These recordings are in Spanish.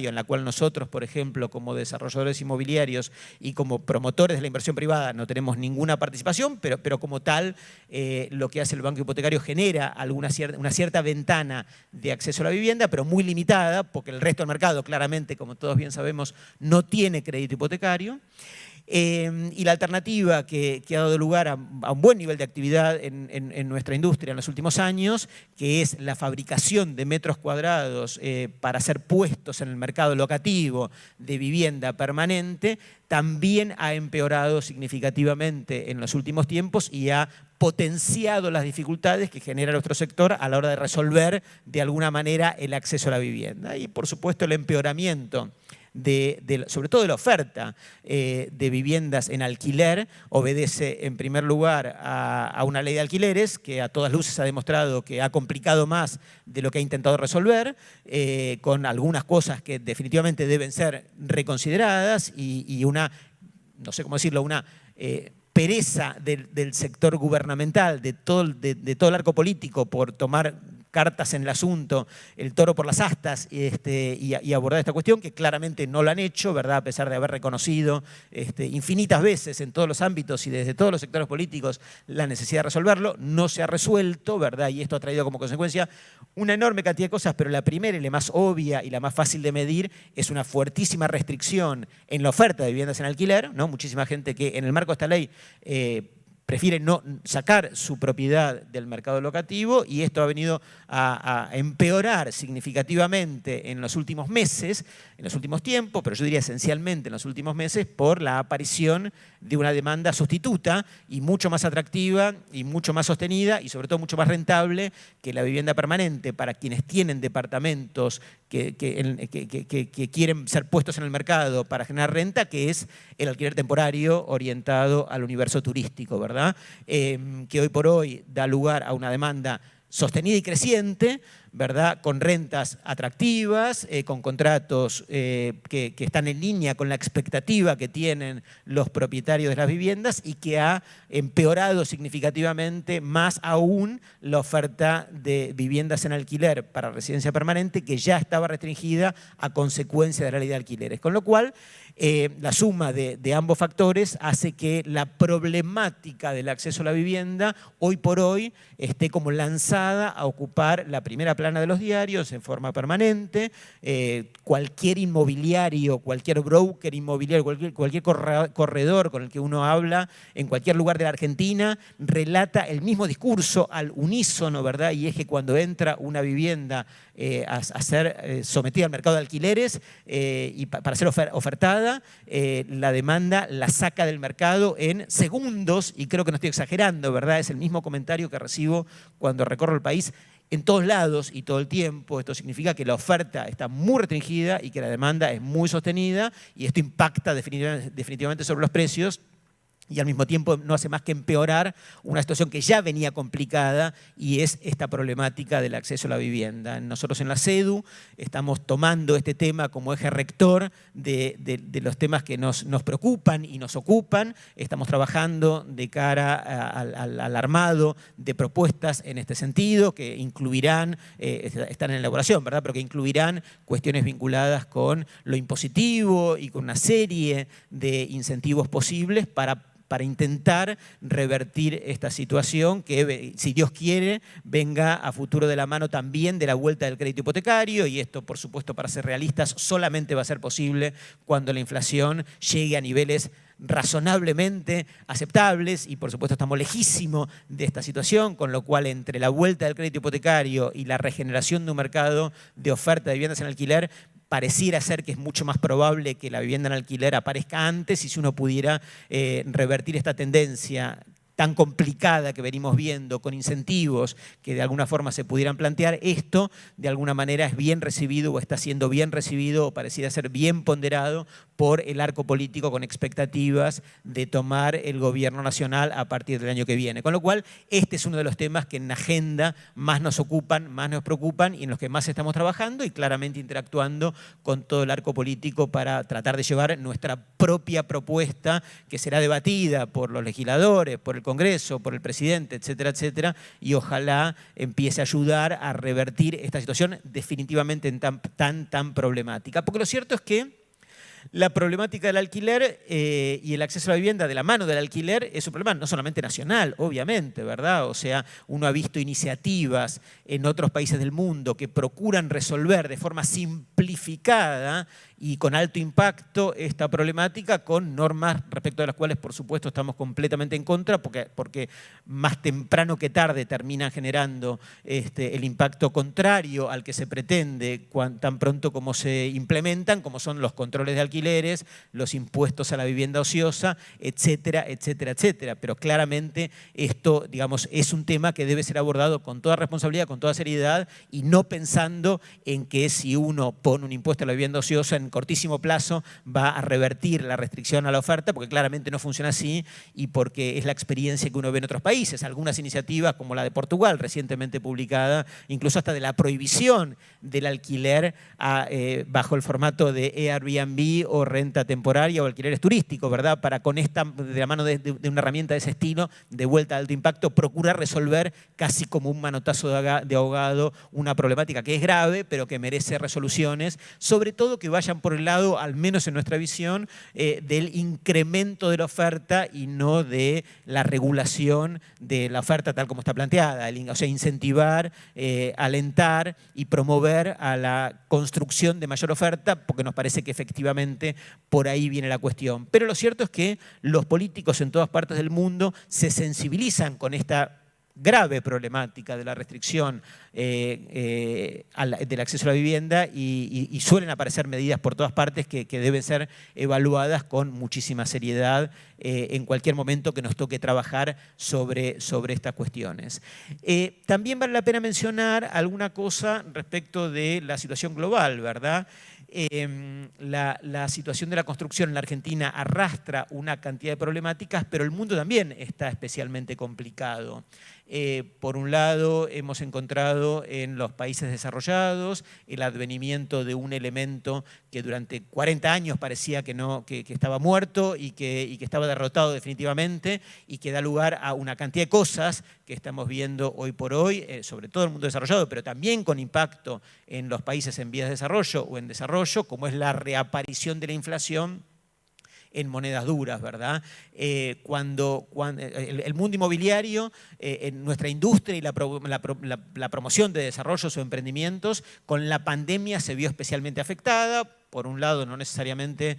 en la cual nosotros, por ejemplo, como desarrolladores inmobiliarios y como promotores de la inversión privada no tenemos ninguna participación, pero como tal, lo que hace el banco hipotecario genera una cierta ventana de acceso a la vivienda, pero muy limitada, porque el resto del mercado, claramente, como todos bien sabemos, no tiene crédito hipotecario. Y la alternativa que ha dado lugar a un buen nivel de actividad en nuestra industria en los últimos años, que es la fabricación de metros cuadrados para ser puestos en el mercado locativo de vivienda permanente, también ha empeorado significativamente en los últimos tiempos y ha potenciado las dificultades que genera nuestro sector a la hora de resolver de alguna manera el acceso a la vivienda. Y por supuesto el empeoramiento sobre todo de la oferta de viviendas en alquiler, obedece en primer lugar a una ley de alquileres que a todas luces ha demostrado que ha complicado más de lo que ha intentado resolver, con algunas cosas que definitivamente deben ser reconsideradas y una, no sé cómo decirlo, una pereza del sector gubernamental, de todo el arco político por tomar cartas en el asunto, el toro por las astas y abordar esta cuestión, que claramente no lo han hecho, ¿verdad? A pesar de haber reconocido infinitas veces en todos los ámbitos y desde todos los sectores políticos la necesidad de resolverlo, no se ha resuelto, ¿verdad? Y esto ha traído como consecuencia una enorme cantidad de cosas, pero la primera y la más obvia y la más fácil de medir es una fuertísima restricción en la oferta de viviendas en alquiler, ¿no? Muchísima gente que en el marco de esta ley prefiere no sacar su propiedad del mercado locativo, y esto ha venido a empeorar significativamente en los últimos meses, en los últimos tiempos, pero yo diría esencialmente en los últimos meses, por la aparición de una demanda sustituta y mucho más atractiva y mucho más sostenida y sobre todo mucho más rentable que la vivienda permanente para quienes tienen departamentos que quieren ser puestos en el mercado para generar renta, que es el alquiler temporario orientado al universo turístico, ¿verdad? Que hoy por hoy da lugar a una demanda sostenida y creciente, ¿verdad? Con rentas atractivas, con contratos que están en línea con la expectativa que tienen los propietarios de las viviendas, y que ha empeorado significativamente más aún la oferta de viviendas en alquiler para residencia permanente, que ya estaba restringida a consecuencia de la ley de alquileres. Con lo cual, la suma de ambos factores hace que la problemática del acceso a la vivienda hoy por hoy esté como lanzada a ocupar la primera plana de los diarios en forma permanente. Cualquier inmobiliario, cualquier broker inmobiliario, cualquier corredor con el que uno habla en cualquier lugar de la Argentina relata el mismo discurso al unísono, ¿verdad? Y es que cuando entra una vivienda a ser sometida al mercado de alquileres y para ser ofertada, la demanda la saca del mercado en segundos, y creo que no estoy exagerando, ¿verdad? Es el mismo comentario que recibo cuando recorro el país en todos lados y todo el tiempo. Esto significa que la oferta está muy restringida y que la demanda es muy sostenida, y esto impacta definitivamente sobre los precios, y al mismo tiempo no hace más que empeorar una situación que ya venía complicada, y es esta problemática del acceso a la vivienda. Nosotros en la CEDU estamos tomando este tema como eje rector de los temas que nos preocupan y nos ocupan. Estamos trabajando de cara al armado de propuestas en este sentido, que incluirán, están en elaboración, ¿verdad? Pero que incluirán cuestiones vinculadas con lo impositivo y con una serie de incentivos posibles para intentar revertir esta situación que, si Dios quiere, venga a futuro de la mano también de la vuelta del crédito hipotecario. Y esto, por supuesto, para ser realistas, solamente va a ser posible cuando la inflación llegue a niveles razonablemente aceptables, y por supuesto estamos lejísimos de esta situación, con lo cual entre la vuelta del crédito hipotecario y la regeneración de un mercado de oferta de viviendas en alquiler, pareciera ser que es mucho más probable que la vivienda en alquiler aparezca antes, y si uno pudiera revertir esta tendencia tan complicada que venimos viendo, con incentivos que de alguna forma se pudieran plantear, esto de alguna manera es bien recibido, o está siendo bien recibido, o pareciera ser bien ponderado por el arco político, con expectativas de tomar el gobierno nacional a partir del año que viene. Con lo cual, este es uno de los temas que en la agenda más nos ocupan, más nos preocupan, y en los que más estamos trabajando, y claramente interactuando con todo el arco político para tratar de llevar nuestra propia propuesta, que será debatida por los legisladores, por el Congreso, por el presidente, etcétera, etcétera, y ojalá empiece a ayudar a revertir esta situación definitivamente tan problemática. Porque lo cierto es que la problemática del alquiler y el acceso a la vivienda de la mano del alquiler es un problema no solamente nacional, obviamente, ¿verdad? O sea, uno ha visto iniciativas en otros países del mundo que procuran resolver de forma simplificada y con alto impacto esta problemática con normas respecto de las cuales, por supuesto, estamos completamente en contra porque más temprano que tarde terminan generando el impacto contrario al que se pretende tan pronto como se implementan, como son los controles de alquileres, los impuestos a la vivienda ociosa, etcétera, etcétera, etcétera. Pero claramente esto, digamos, es un tema que debe ser abordado con toda responsabilidad, con toda seriedad y no pensando en que si uno pone un impuesto a la vivienda ociosa en cortísimo plazo va a revertir la restricción a la oferta, porque claramente no funciona así y porque es la experiencia que uno ve en otros países. Algunas iniciativas como la de Portugal, recientemente publicada, incluso hasta de la prohibición del alquiler bajo el formato de Airbnb o renta temporaria o alquileres turísticos, ¿verdad? Para con esta, de la mano de una herramienta de ese estilo, de vuelta de alto impacto, procurar resolver casi como un manotazo de ahogado una problemática que es grave, pero que merece resoluciones, sobre todo que vayan por el lado, al menos en nuestra visión, del incremento de la oferta y no de la regulación de la oferta tal como está planteada. O sea, incentivar, alentar y promover a la construcción de mayor oferta, porque nos parece que efectivamente por ahí viene la cuestión. Pero lo cierto es que los políticos en todas partes del mundo se sensibilizan con esta grave problemática de la restricción del acceso a la vivienda y suelen aparecer medidas por todas partes que deben ser evaluadas con muchísima seriedad en cualquier momento que nos toque trabajar sobre estas cuestiones. También vale la pena mencionar alguna cosa respecto de la situación global, ¿verdad? La situación de la construcción en la Argentina arrastra una cantidad de problemáticas, pero el mundo también está especialmente complicado. Por un lado, hemos encontrado en los países desarrollados el advenimiento de un elemento que durante 40 años parecía que estaba muerto y que estaba derrotado definitivamente y que da lugar a una cantidad de cosas que estamos viendo hoy por hoy, sobre todo en el mundo desarrollado, pero también con impacto en los países en vías de desarrollo o en desarrollo, como es la reaparición de la inflación en monedas duras, ¿verdad? Cuando el mundo inmobiliario, en nuestra industria y la promoción de desarrollos o emprendimientos, con la pandemia se vio especialmente afectada. Por un lado, no necesariamente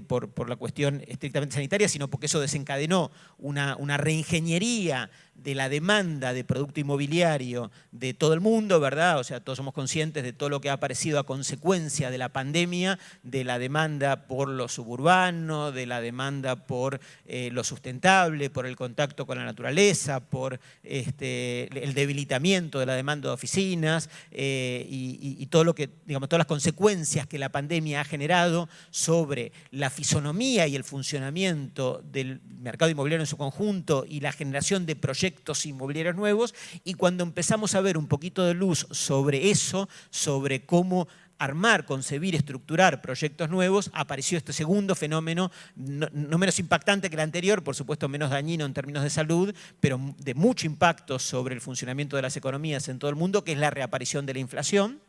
por la cuestión estrictamente sanitaria, sino porque eso desencadenó una reingeniería de la demanda de producto inmobiliario de todo el mundo, ¿verdad? O sea, todos somos conscientes de todo lo que ha aparecido a consecuencia de la pandemia, de la demanda por lo suburbano, de la demanda por lo sustentable, por el contacto con la naturaleza, por el debilitamiento de la demanda de oficinas y todo lo que, digamos, todas las consecuencias que la pandemia ha generado sobre la fisonomía y el funcionamiento del mercado inmobiliario en su conjunto y la generación de proyectos inmobiliarios nuevos. Y cuando empezamos a ver un poquito de luz sobre eso, sobre cómo armar, concebir, estructurar proyectos nuevos, apareció este segundo fenómeno, no menos impactante que el anterior, por supuesto menos dañino en términos de salud, pero de mucho impacto sobre el funcionamiento de las economías en todo el mundo, que es la reaparición de la inflación.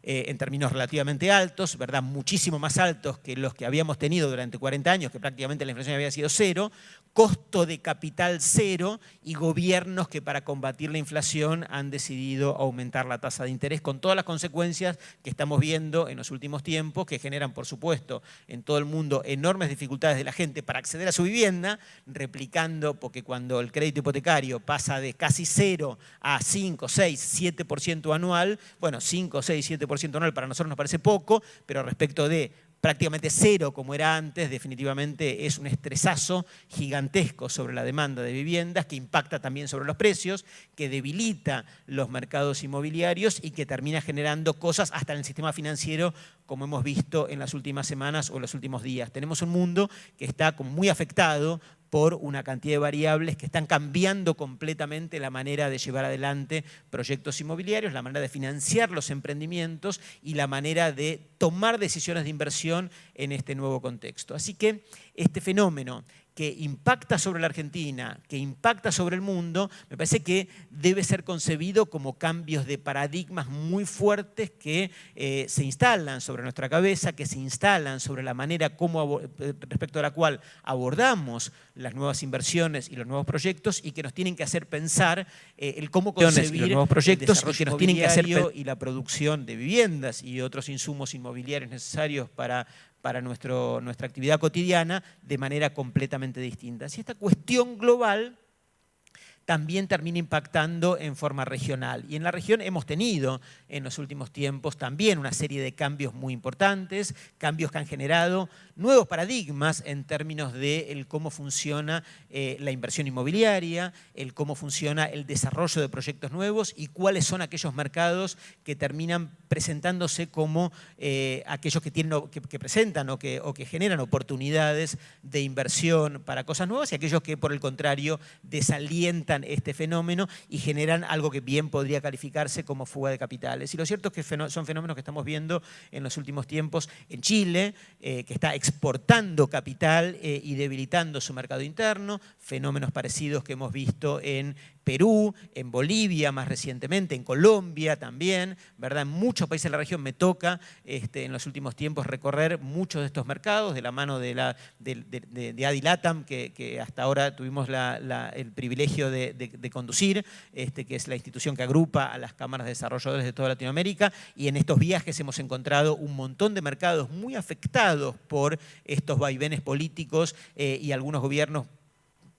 En términos relativamente altos, ¿verdad? Muchísimo más altos que los que habíamos tenido durante 40 años, que prácticamente la inflación había sido cero, costo de capital cero y gobiernos que para combatir la inflación han decidido aumentar la tasa de interés con todas las consecuencias que estamos viendo en los últimos tiempos, que generan, por supuesto, en todo el mundo enormes dificultades de la gente para acceder a su vivienda, replicando, porque cuando el crédito hipotecario pasa de casi cero a 5, 6, 7% anual, bueno, 5, 6, 7% anual para nosotros nos parece poco, pero respecto de prácticamente cero como era antes, definitivamente es un estresazo gigantesco sobre la demanda de viviendas que impacta también sobre los precios, que debilita los mercados inmobiliarios y que termina generando cosas hasta en el sistema financiero, como hemos visto en las últimas semanas o en los últimos días. Tenemos un mundo que está como muy afectado por una cantidad de variables que están cambiando completamente la manera de llevar adelante proyectos inmobiliarios, la manera de financiar los emprendimientos y la manera de tomar decisiones de inversión en este nuevo contexto. Así que este fenómeno, que impacta sobre la Argentina, que impacta sobre el mundo, me parece que debe ser concebido como cambios de paradigmas muy fuertes que se instalan sobre nuestra cabeza, que se instalan sobre la manera respecto a la cual abordamos las nuevas inversiones y los nuevos proyectos, y que nos tienen que hacer pensar el cómo concebir los nuevos proyectos, y que nos tienen que hacer y la producción de viviendas y otros insumos inmobiliarios necesarios para nuestra actividad cotidiana de manera completamente distinta. Y esta cuestión global también termina impactando en forma regional. Y en la región hemos tenido en los últimos tiempos también una serie de cambios muy importantes, cambios que han generado nuevos paradigmas en términos de cómo funciona la inversión inmobiliaria, el cómo funciona el desarrollo de proyectos nuevos y cuáles son aquellos mercados que terminan presentándose como aquellos que presentan o que generan oportunidades de inversión para cosas nuevas, y aquellos que, por el contrario, desalientan este fenómeno y generan algo que bien podría calificarse como fuga de capitales. Y lo cierto es que son fenómenos que estamos viendo en los últimos tiempos en Chile, que está exportando capital y debilitando su mercado interno, fenómenos parecidos que hemos visto en Perú, en Bolivia más recientemente, en Colombia también, ¿verdad? En muchos países de la región me toca en los últimos tiempos recorrer muchos de estos mercados de la mano de Adilatam, que hasta ahora tuvimos el privilegio de conducir, que es la institución que agrupa a las cámaras de desarrolladores de toda Latinoamérica, y en estos viajes hemos encontrado un montón de mercados muy afectados por estos vaivenes políticos y algunos gobiernos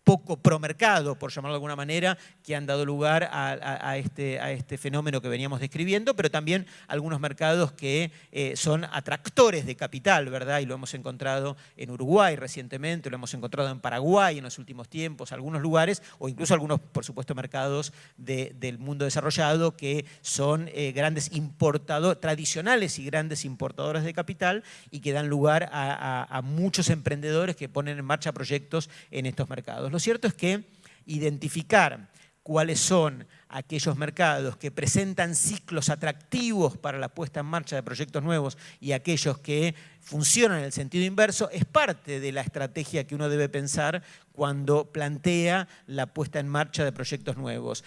poco promercado, por llamarlo de alguna manera, que han dado lugar a este fenómeno que veníamos describiendo, pero también algunos mercados que son atractores de capital, ¿verdad? Y lo hemos encontrado en Uruguay recientemente, lo hemos encontrado en Paraguay en los últimos tiempos, algunos lugares, o incluso algunos, por supuesto, mercados del mundo desarrollado que son grandes importadores, tradicionales y grandes importadores de capital, y que dan lugar a muchos emprendedores que ponen en marcha proyectos en estos mercados. Lo cierto es que identificar cuáles son aquellos mercados que presentan ciclos atractivos para la puesta en marcha de proyectos nuevos y aquellos que funcionan en el sentido inverso es parte de la estrategia que uno debe pensar cuando plantea la puesta en marcha de proyectos nuevos.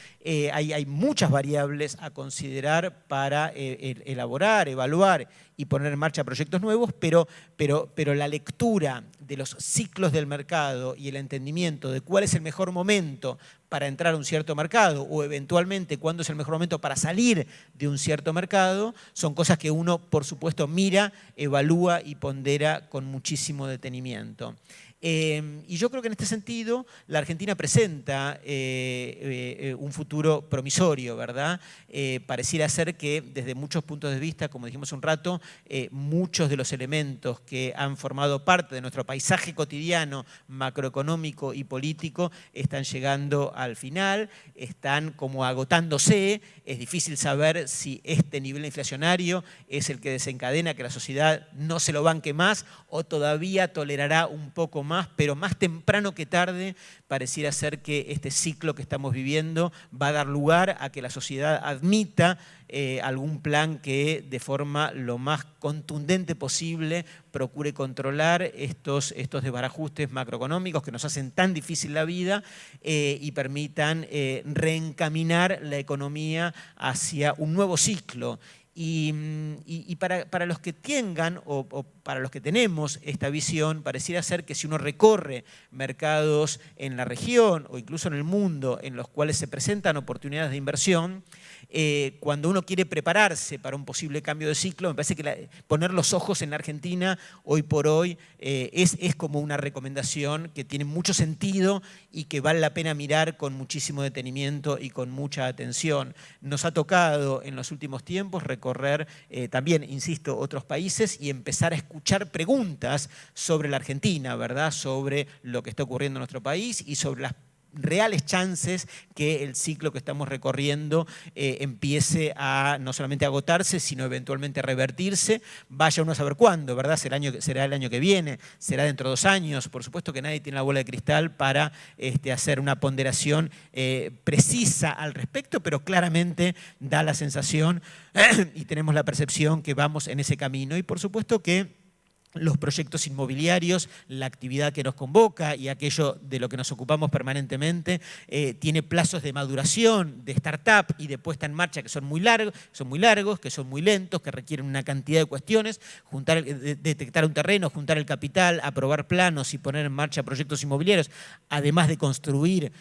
Hay muchas variables a considerar para elaborar, evaluar y poner en marcha proyectos nuevos, pero la lectura de los ciclos del mercado y el entendimiento de cuál es el mejor momento para entrar a un cierto mercado o eventualmente cuándo es el mejor momento para salir de un cierto mercado, son cosas que uno, por supuesto, mira, evalúa y pondera con muchísimo detenimiento. Y yo creo que en este sentido la Argentina presenta un futuro promisorio, ¿verdad? Pareciera ser que desde muchos puntos de vista, como dijimos un rato, muchos de los elementos que han formado parte de nuestro paisaje cotidiano, macroeconómico y político, están llegando al final, están como agotándose. Es difícil saber si este nivel inflacionario es el que desencadena que la sociedad no se lo banque más o todavía tolerará un poco más, pero más temprano que tarde pareciera ser que este ciclo que estamos viviendo va a dar lugar a que la sociedad admita algún plan que de forma lo más contundente posible procure controlar estos desbarajustes macroeconómicos que nos hacen tan difícil la vida y permitan reencaminar la economía hacia un nuevo ciclo. Y para los que tengan o para los que tenemos esta visión, pareciera ser que si uno recorre mercados en la región o incluso en el mundo en los cuales se presentan oportunidades de inversión, cuando uno quiere prepararse para un posible cambio de ciclo, me parece que poner los ojos en la Argentina hoy por hoy es como una recomendación que tiene mucho sentido y que vale la pena mirar con muchísimo detenimiento y con mucha atención. Nos ha tocado en los últimos tiempos recorrer también, insisto, otros países y empezar a escuchar preguntas sobre la Argentina, ¿verdad? Sobre lo que está ocurriendo en nuestro país y sobre las reales chances que el ciclo que estamos recorriendo empiece a no solamente agotarse, sino eventualmente a revertirse. Vaya uno a saber cuándo, ¿verdad? Será el año que viene, será dentro de 2 años. Por supuesto que nadie tiene la bola de cristal para hacer una ponderación precisa al respecto, pero claramente da la sensación y tenemos la percepción que vamos en ese camino. Y por supuesto que los proyectos inmobiliarios, la actividad que nos convoca y aquello de lo que nos ocupamos permanentemente, tiene plazos de maduración, de startup y de puesta en marcha que son muy largos, que son muy lentos, que requieren una cantidad de cuestiones, detectar un terreno, juntar el capital, aprobar planos y poner en marcha proyectos inmobiliarios, además de construir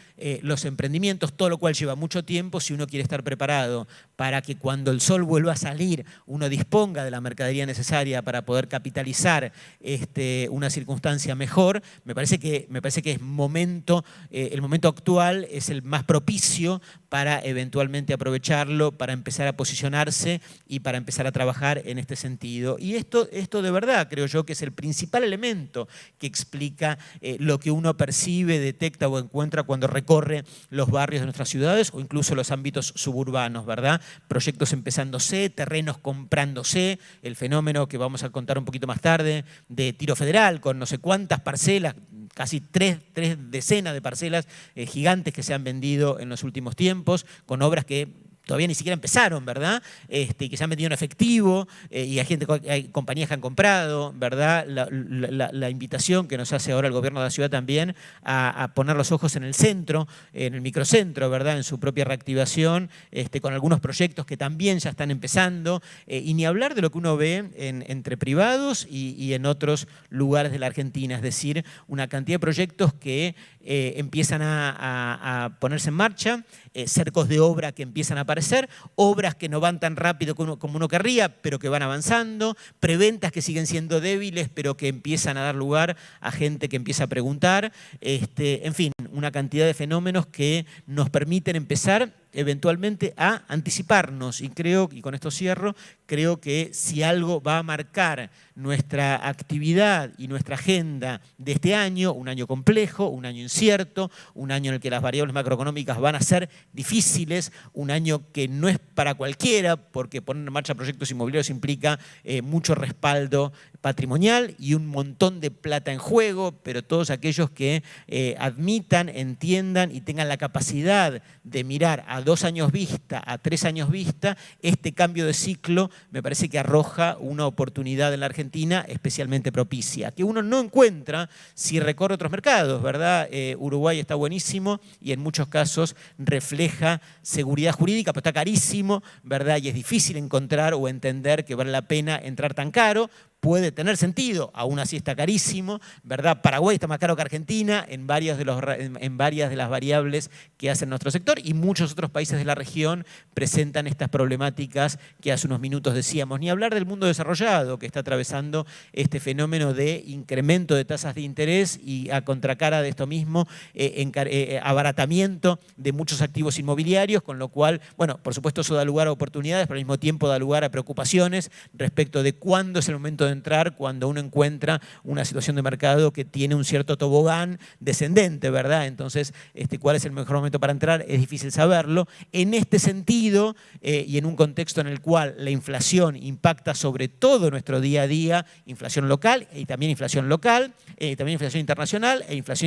los emprendimientos, todo lo cual lleva mucho tiempo si uno quiere estar preparado para que cuando el sol vuelva a salir uno disponga de la mercadería necesaria para poder capitalizar una circunstancia mejor. Me parece que es el momento actual es el más propicio para eventualmente aprovecharlo, para empezar a posicionarse y para empezar a trabajar en este sentido. Y esto de verdad creo yo que es el principal elemento que explica lo que uno percibe, detecta o encuentra cuando recorre los barrios de nuestras ciudades o incluso los ámbitos suburbanos, ¿verdad? Proyectos empezándose, terrenos comprándose, el fenómeno que vamos a contar un poquito más tarde de Tiro Federal, con no sé cuántas parcelas, casi tres decenas de parcelas gigantes que se han vendido en los últimos tiempos, con obras que todavía ni siquiera empezaron, ¿verdad? Y que se han vendido en efectivo y hay compañías que han comprado, ¿verdad? La invitación que nos hace ahora el gobierno de la ciudad también a poner los ojos en el centro, en el microcentro, ¿verdad? En su propia reactivación, con algunos proyectos que también ya están empezando, y ni hablar de lo que uno ve entre privados y en otros lugares de la Argentina, es decir, una cantidad de proyectos que empiezan a ponerse en marcha, cercos de obra que empiezan a aparecer, obras que no van tan rápido como uno querría, pero que van avanzando, preventas que siguen siendo débiles, pero que empiezan a dar lugar a gente que empieza a preguntar, en fin, una cantidad de fenómenos que nos permiten empezar eventualmente a anticiparnos y con esto cierro, creo que si algo va a marcar nuestra actividad y nuestra agenda de este año, un año complejo, un año incierto, un año en el que las variables macroeconómicas van a ser difíciles, un año que no es para cualquiera, porque poner en marcha proyectos inmobiliarios implica mucho respaldo patrimonial y un montón de plata en juego, pero todos aquellos que admitan, entiendan y tengan la capacidad de mirar a 2 años vista, a 3 años vista, este cambio de ciclo me parece que arroja una oportunidad en la Argentina especialmente propicia, que uno no encuentra si recorre otros mercados, ¿verdad? Uruguay está buenísimo y en muchos casos refleja seguridad jurídica, pero está carísimo, ¿verdad? Y es difícil encontrar o entender que vale la pena entrar tan caro. Puede tener sentido, aún así está carísimo, ¿verdad? Paraguay está más caro que Argentina en varias de las variables que hacen nuestro sector y muchos otros países de la región presentan estas problemáticas que hace unos minutos decíamos. Ni hablar del mundo desarrollado que está atravesando este fenómeno de incremento de tasas de interés y a contracara de esto mismo, abaratamiento de muchos activos inmobiliarios, con lo cual, bueno, por supuesto eso da lugar a oportunidades, pero al mismo tiempo da lugar a preocupaciones respecto de cuándo es el momento de entrar cuando uno encuentra una situación de mercado que tiene un cierto tobogán descendente, ¿verdad? Entonces, ¿cuál es el mejor momento para entrar? Es difícil saberlo. En este sentido, y en un contexto en el cual la inflación impacta sobre todo nuestro día a día, inflación local y también inflación local, también inflación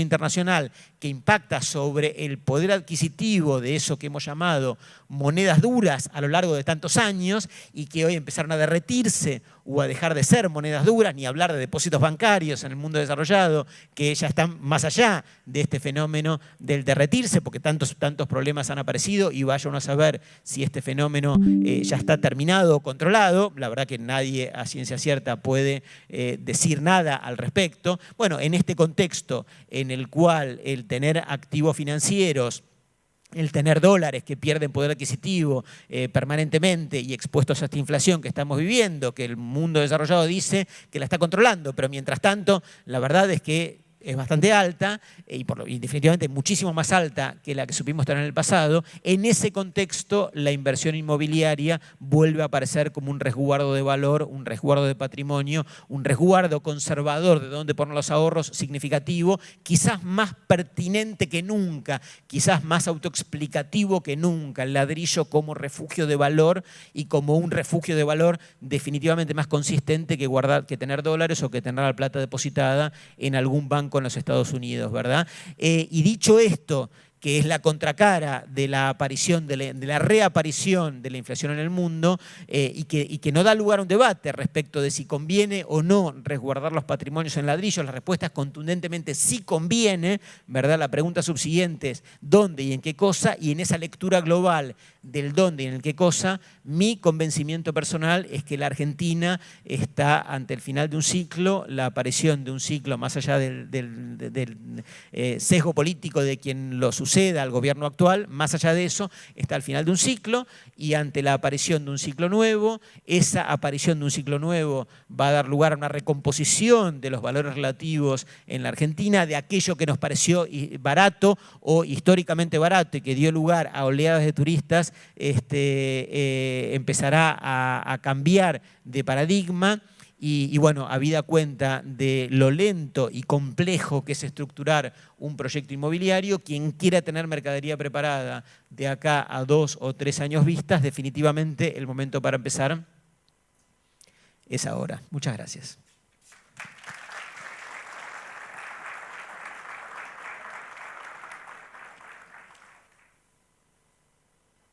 internacional que impacta sobre el poder adquisitivo de eso que hemos llamado monedas duras a lo largo de tantos años y que hoy empezaron a derretirse o a dejar de ser monedas duras, ni hablar de depósitos bancarios en el mundo desarrollado, que ya están más allá de este fenómeno del derretirse, porque tantos problemas han aparecido y vaya uno a saber si este fenómeno ya está terminado o controlado. La verdad que nadie a ciencia cierta puede decir nada al respecto. Bueno, en este contexto en el cual el tener activos financieros, el tener dólares que pierden poder adquisitivo permanentemente y expuestos a esta inflación que estamos viviendo, que el mundo desarrollado dice que la está controlando, pero mientras tanto la verdad es que es bastante alta y definitivamente muchísimo más alta que la que supimos tener en el pasado. En ese contexto, la inversión inmobiliaria vuelve a aparecer como un resguardo de valor, un resguardo de patrimonio, un resguardo conservador de dónde poner los ahorros significativo, quizás más pertinente que nunca, quizás más autoexplicativo que nunca, el ladrillo como refugio de valor y como un refugio de valor definitivamente más consistente que tener dólares o que tener la plata depositada en algún banco en los Estados Unidos, ¿verdad? Y dicho esto, que es la contracara de la aparición, de la reaparición de la inflación en el mundo, y que no da lugar a un debate respecto de si conviene o no resguardar los patrimonios en ladrillos. La respuesta es contundentemente sí conviene, ¿verdad? La pregunta subsiguiente es ¿dónde y en qué cosa? Y en esa lectura global del dónde y en el qué cosa, mi convencimiento personal es que la Argentina está ante el final de un ciclo, la aparición de un ciclo más allá del sesgo político de quien lo suceda al gobierno actual, más allá de eso, está al final de un ciclo, y ante la aparición de un ciclo nuevo, esa aparición de un ciclo nuevo va a dar lugar a una recomposición de los valores relativos en la Argentina, de aquello que nos pareció barato o históricamente barato y que dio lugar a oleadas de turistas, empezará a cambiar de paradigma. Y bueno, habida cuenta de lo lento y complejo que es estructurar un proyecto inmobiliario, quien quiera tener mercadería preparada de acá a 2 o 3 años vistas, definitivamente el momento para empezar es ahora. Muchas gracias.